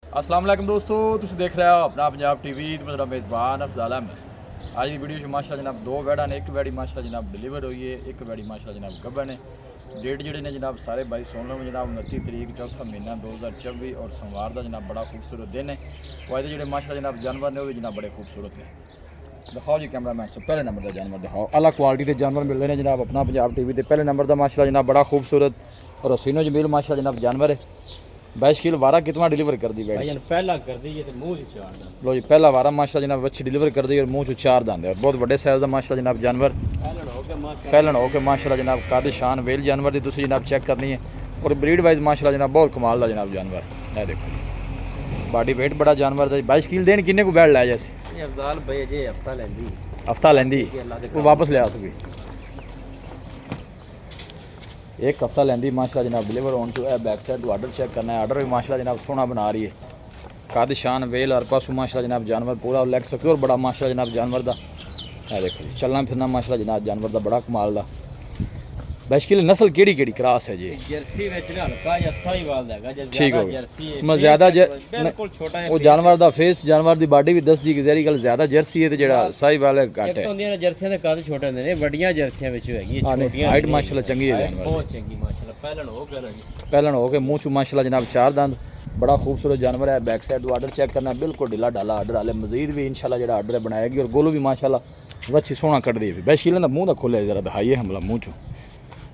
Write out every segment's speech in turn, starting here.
अस्सलाम वालेकुम दोस्तों, तुम देख रहे हो अपना पंजाब टीवी। मेरा मेज़बान अफजाल अहमद। आज की वीडियो माशाल्लाह जनाब दो वैड़ा ने, एक वैड़ी माशाल्लाह जनाब डिलीवर हुई है, एक वैड़ी माशाल्लाह जनाब गब्बन है। डेट जोड़े ने जनाब सारे भाई सुन लो जनाब 29 तरीक चौथा महीना 2024 और सोमवार का जनाब बड़ा खूबसूरत दिन है। वायदे जोड़े माशाल्लाह जनाब जानवर ने वो भी जनाब बड़े खूबसूरत ने। दिखाओ जी कैमरा मैन से पहले नंबर का जानवर दिखाओ। अलग क्वालिटी के जानवर मिल रहे हैं जनाब अपना पंजाब टीवी के पहले नंबर का माशाल्लाह जनाब बड़ा खूबसूरत और हसीनो जमील माशाल्लाह जनाब जानवर है। 22 किलो वारा कितना डिलीवर कर दी भाई? पहला कर दी तो मुंह चार दांत। लो जी पहला वारा माशाल्लाह जनाब अच्छी डिलीवर कर दी और मुँह चो चार दांत है और बहुत बड़े साइज़ का माशाल्लाह जनाब जानवर पहलन हो के माशाल्लाह जनाब काद शान वेल जानवर की तुसी जनाब चेक करनी है और ब्रीड वाइज माशाल्लाह जनाब बहुत कमाल का जनाब जानवर है। देखो बॉडी वेट बड़ा जानवर का। 22 किलो देन किन्ने को बैठ लाया जैसे अफजाल भाई जे हफ्ता लेंदी वो वापस ले आ सकी एक हफ्ता लेंदी माशाल्लाह जनाब deliver on to back side तो आर्डर चेक करना है। आर्डर भी माशाल्लाह जनाब सोना बना रही है। काद शान वेल और पासू माशाल्लाह जनाब जानवर पूरा लेग सिक्योर बड़ा माशाल्लाह जनाब जानवर का है। देखो जी चलना फिरना माशाल्लाह जनाब जानवर का बड़ा कमाल का। 22 किलो नस्ल केड़ी केड़ी क्रास है जी? जर्सी विच ना हल्का या साहीवाल दा जे ठीक हो जर्सी है मैं ज़्यादा बिल्कुल छोटा है वो जानवर दा फेस जानवर दी बॉडी भी दस दी कि जहरी गल ज़्यादा जर्सी है ते जेड़ा साहीवाल है घट एक है। तो होंदियां ने जर्सियां दे कद छोटे होंदे ने बड़ियां जर्सियां विच हैगी छोटियां हाइट माशाल्लाह चंगी है जानवर बहुत चंगी माशाल्लाह पहलन हो गया जी पहलन हो के मुँह चू माशाल्लाह जनाब चार दांत बड़ा खूबसूरत जानवर है। बैक साइड आर्डर चेक करना बिल्कुल ढिला ढाला आर्डर हाले मजीद भी इंशाल्लाह जो आर्डर बनाएगी और गोलू भी माशाल्लाह वच्छी सोहना कट दी। 22 किलो का मुँह का खोलिया जरा दिखाइए हमला मुँह चो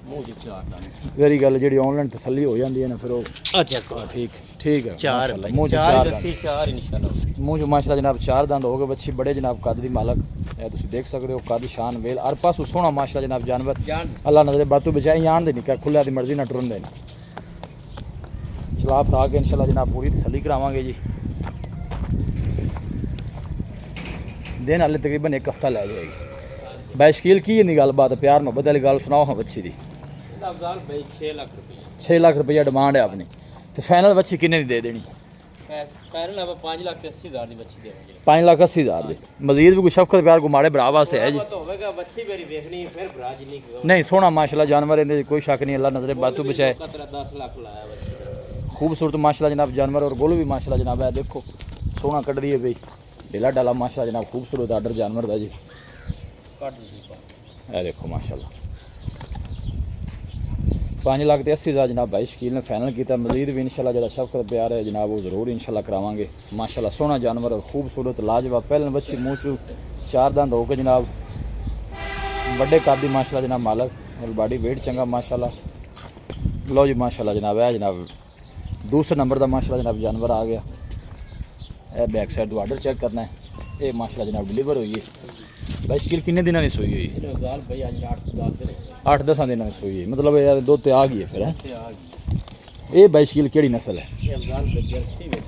मुंह चार दांत वेरी गल जी ऑनलाइन तसली हो जाती है ना फिर वो अच्छा ठीक ठीक है चार माशाल्लाह मुँह चो चार चार जर्सी चार इंशाल्लाह मुँह चो माशाल्लाह जनाब चार दांत हो गए बच्ची बड़े जनाब कद दी मालक है। तुम देख सकते हो कद शान वेल हर पासों सोहना माशाल्लाह जनाब जानवर अल्लाह नजरे बातू बचाई आन दे निका खुलिया दी मर्जी ना टुरन दे चला फरा के इंशाल्लाह जनाब पूरी तसली करावांगे जी। दिन हाले तकरीबन एक हफ्ता लै जाएगी। 22 किलो की इन्नी गल बात प्यार मोहब्बत वाली गल सुनाओ हाँ बच्ची दी। अफजाल भाई 6 लाख रुपए 6 लाख रुपया डिमांड है अपनी तो फाइनल बच्ची किन्ने दी दे देनी? पैरल अब 5 लाख 80,000 दी बच्ची देवांगे 5 लाख 80,000 दी। मजीद भी कोई शफकत प्यार को माड़े भरा वास्ते है जी? तो होवेगा बच्ची मेरी देखनी फिर भरा जिनी नहीं सोना माशाल्लाह जानवर इहदे कोई शक नहीं अल्लाह नजरे बातू बचाए 10 लाख लाया बच्ची खूबसूरत माशाल्लाह जनाब जानवर और गोलू भी माशाल्लाह जनाब है। देखो सोना कट दिए भाई ढीला डाला माशाल्लाह जनाब खूबसूरत आर्डर जानवर का जी काट दी है। देखो माशाल्लाह 5 लाख 80,000 जनाब 22 किलो ने फाइनल किया। मजीद भी इंशाल्लाह जो शफकत प्यार है जनाब वो ज़रूर इंशाल्लाह करावांगे। माशाल्लाह सोना जानवर और खूबसूरत लाजवाब पहले बच्ची मुँह चू चार दांत हो के जनाब बड़े कादी माशाल्लाह जनाब मालक और बॉडी वेट चंगा माशाल्लाह। लो जी माशाल्लाह जनाब है जनाब दूसरे नंबर का माशाल्लाह जनाब जानवर आ गया। यह बैक साइड तो आर्डर चेक करना है। ये माशाल्लाह जनाब डिलीवर हुई है। 22 किलो किन्ने दिनों की सूई हुई? अफजाल भाई आज 8-10 दिन 8-10 दिनों की सूई है मतलब यार दो ते आ गई है फिर है। से आ गई ये 22 किलो केड़ी नस्ल है? ये अफजाल भाई जर्सी में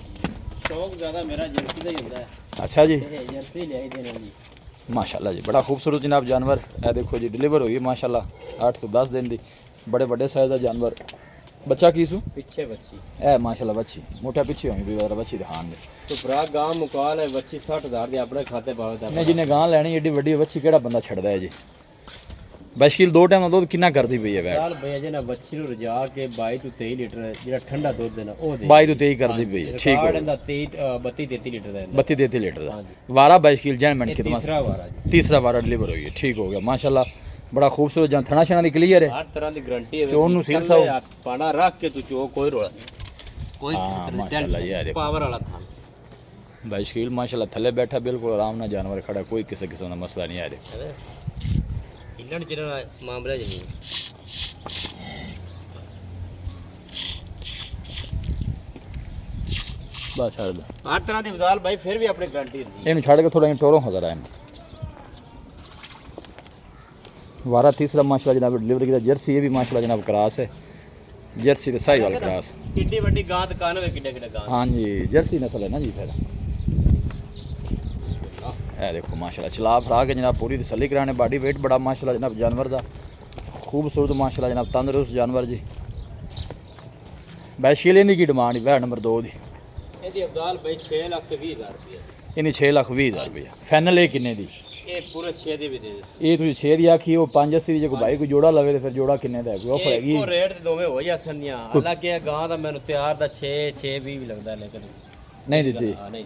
शौक ज़्यादा मेरा जर्सी का ही होता है। अच्छा जी ये जर्सी ले आई देना जी माशाल्लाह जी बड़ा खूबसूरत जनाब जानवर है। देखो जी डिलीवर हुई है माशाल्लाह 8 तो 10 दिन की बड़े बड़े साइज का जानवर। बच्चा की सू पीछे बच्ची है माशाल्लाह बच्ची मोटा पीछे होगी भी बच्ची दिखान दे तो भरा गांव मुकाल है बच्ची 60,000 दी अपने खाते पावे नहीं जिन्हें गां लैनी एडी वड्डी बच्ची केड़ा बंदा छड़दा है जी? 22 किलो दो टाइम दुध कितना करदी पई है वैट? अफजाल भाई जे ना बच्ची नु रजा के 22 ਤੋਂ 23 लीटर जेड़ा ठंडा दुध है ना ओ दे 22 तो 23 करदी पई है। ठीक हो रिकॉर्ड दा 32-33 लीटर दा 32-33 लीटर का वारा 22 किलो जैन मैंने कितना तीसरा वारा जी तीसरा वारा डिलीवर हुई है। ठीक हो गया माशाल्लाह बड़ा खूबसूरत जहाँ थना शना दी क्लियर है। हर तरह दी गारंटी है चोन नु सील साओ पाना रख के तू चो कोई रोला कोई हाँ, माशाल्लाह ये देखो। पावर वाला था 22 किलो माशाल्लाह थले बैठा बिल्कुल आराम ना जानवर खड़ा कोई किसी किस्म का मसला नहीं आ रहा। इन्ना चिरा मामला जी बस हर हर तरह दी अफजाल भाई फिर भी अपनी गारंटी दी इन छड़ के थोड़ा टोरो हो जरा वारा तीसरा माशाल्लाह जनाब डिलीवरी की जर्सी ये भी माशाल्लाह जनाब क्रास है। जर्सी तो सही वाला क्रास किड्डी वड्डी गांत कान में किड्डे किड्डे गांत हाँ जी जर्सी नस्ल है ना जी फिर है। देखो माशाल्लाह चला फरा के जनाब पूरी तसली कराने बॉडी वेट बड़ा माशाल्लाह जनाब जानवर का खूबसूरत माशाल्लाह जनाब तंदुरुस्त जानवर जी। 22 किलो इन्नी की डिमांड है नंबर 2 की ਇਹਦੀ ਅਬਦਾਲ ਭਾਈ 6 ਲੱਖ ਤੇ 20,000 ਰੁਪਏ इन्नी 6 लाख 20,000 रुपया फाइनल है किन्ने दी? ਇਹ ਪੂਰੇ 6 ਦੇ ਵੀ ਦੇ ਦੇ ये तुझे 6 दी आखी वो 580 दी जो कोई भाई कोई जोड़ा लवे तो फिर जोड़ा किन्ने दा है कोई ऑफर हैगी? ਇੱਕੋ ਰੇਟ ਤੇ ਦੋਵੇਂ ਹੋ ਜਾ ਸੰਦੀਆਂ ਹਾਲਾਂਕਿ ਇਹ ਗਾਂ ਦਾ ਮੈਨੂੰ ਤਿਆਰ ਦਾ 6 6 20 ਵੀ ਲੱਗਦਾ ਲੇਕਿਨ ਨਹੀਂ ਦਿੱਤੀ ਹਾਂ ਨਹੀਂ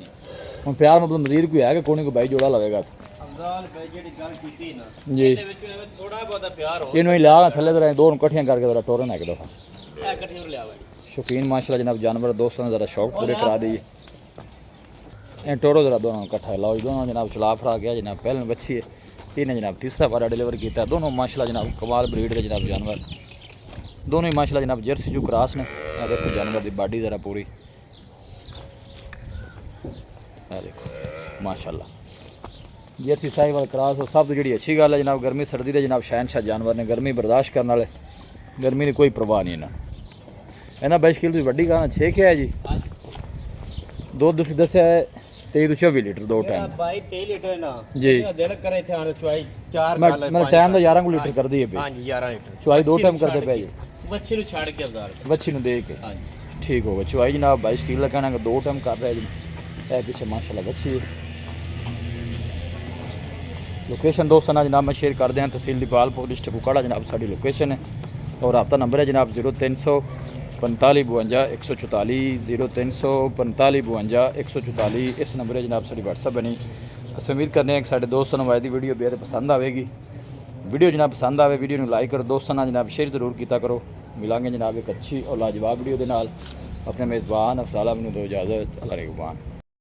ਹੁਣ ਪਿਆਰ ਮਤਲਬ ਮਜ਼ੀਦ ਕੋਈ ਹੈ ਕਿ ਕੋਈ ਬਾਈ ਜੋੜਾ ਲਵੇਗਾ ਅਮਰਾਲ ਬਾਈ ਜਿਹੜੀ ਗੱਲ ਕੀਤੀ ਨਾ ਜੀ ਇਹਦੇ ਵਿੱਚ ਥੋੜਾ ਬਹੁਤਾ ਪਿਆਰ ਹੋ ਇਹਨੂੰ ਹੀ ਲਾ ਥੱਲੇ ਤੇ ਦੋ ਨੂੰ ਇਕੱਠੀਆਂ ਕਰਕੇ ਜ਼ਰਾ ਟੋਰਨ ਇੱਕ ਦਫਾ ਇਹ ਇਕੱਠੇ ਹੋ ਲਿਆ ਬਾਈ ਸ਼ੌਕੀਨ ਮਾਸ਼ਾਅੱਲਾ ਜਨਾਬ ਜਾਨਵਰ ਦੋਸਤਾਂ ਨੇ ਜ਼ਰਾ ਸ਼ੌਕ ਪੂਰੇ ਕਰਾ ਦਈਏ ਇਹ ਟੋਰੋ ਜ਼ਰਾ ਦੋनों ਇਕੱਠਾ ਲਾਓ ਜੀ ਦੋनों जनाब चला फरा गया जनाब पहले बच्ची है तीन जनाब तीसरा बारा डिलीवर किया दोनों माशाल्लाह जनाब कमाल ब्रीड के जनाब जानवर दोनों ही माशाल्लाह जनाब जर्सी जो क्रॉस ने देखो जानवर की बॉडी ज़रा पूरी देखो माशाल्लाह जर्सी साहिवाल क्रॉस और सब तो जी अच्छी गल है जनाब गर्मी सर्दी के जनाब शहनशाह जानवर ने गर्मी बर्दाश्त करने वाले गर्मी की कोई परवाह नहीं इन्होंने 22 किलो की वड्डी गाना 6 क्या है जी दुध तुसीं दस्सिया है 23 ਤੋਂ 24 ਲੀਟਰ ਦੋ ਟਾਈਮ ਬਾਈ 23 ਲੀਟਰ ਨਾ ਜੀ ਦਿਲ ਕਰੇ ਇੱਥੇ ਆਣ ਚੁਆਈ 4 ਮੈਂ ਟਾਈਮ ਦਾ 11 ਲੀਟਰ ਕਰਦੀ ਹੈ ਬਈ ਹਾਂਜੀ 11 ਲੀਟਰ ਚੁਆਈ ਦੋ ਟਾਈਮ ਕਰਦੇ ਪਏ ਜੀ ਬੱਚੇ ਨੂੰ ਛੱਡ ਕੇ ਅਵਜ਼ਾਰ ਬੱਚੀ ਨੂੰ ਦੇ ਕੇ ਹਾਂਜੀ ਠੀਕ ਹੋ ਗਿਆ ਚੁਆਈ ਜਨਾਬ 22 ਕਿਲੋ ਕਹਿਣਾ ਦੋ ਟਾਈਮ ਕਰ ਰਿਹਾ ਜੀ ਇਹ ਪਿੱਛੇ ਮਾਸ਼ਾਅੱਲਾ ਬੱਚੀ ਹੈ ਲੋਕੇਸ਼ਨ ਦੋਸਤਾਂ ਨਾਲ ਜਨਾਬ ਮੈਂ ਸ਼ੇਅਰ ਕਰਦੇ ਹਾਂ ਤਹਿਸੀਲ ਦੀਪਾਲਪੁਰ ਡਿਸਟ੍ਰਿਕਟ ਕੁਕਾੜਾ ਜਨਾਬ ਸਾਡੀ ਲੋਕੇਸ਼ਨ ਹੈ ਔਰ ਆਪਦਾ ਨੰਬਰ ਹੈ ਜਨਾਬ 0300 45 52 144 0300 45 52 144 ਇਸ ਨੰਬਰ ਹੈ ਜਨਾਬ ਸਾਡੀ WhatsApp ਬਣੀ ਅਸੀਂ ਉਮੀਦ ਕਰਨੇ ਹਾਂ ਕਿ ਸਾਡੇ ਦੋਸਤਾਂ ਨੂੰ ਅੱਜ ਦੀ ਵੀਡੀਓ ਬੇहद ਪਸੰਦ ਆਵੇਗੀ ਵੀਡੀਓ ਜਨਾਬ ਪਸੰਦ ਆਵੇ ਵੀਡੀਓ ਨੂੰ ਲਾਈਕ ਕਰੋ ਦੋਸਤਾਂ ਨਾਲ ਜਨਾਬ ਸ਼ੇਅਰ ਜ਼ਰੂਰ ਕੀਤਾ ਕਰੋ ਮਿਲਾਂਗੇ ਜਨਾਬ ਇੱਕ ਅੱਛੀ ਔਰ ਲਾਜਵਾਬ ਵੀਡੀਓ ਦੇ ਨਾਲ ਆਪਣੇ ਮੇਜ਼ਬਾਨ ਅਫਜ਼ਾਲ ਆਲਮ ਨੂੰ ਦਿਓ ਇਜਾਜ਼ਤ ਅੱਲਾ ਨਿਗਹਬਾਨ।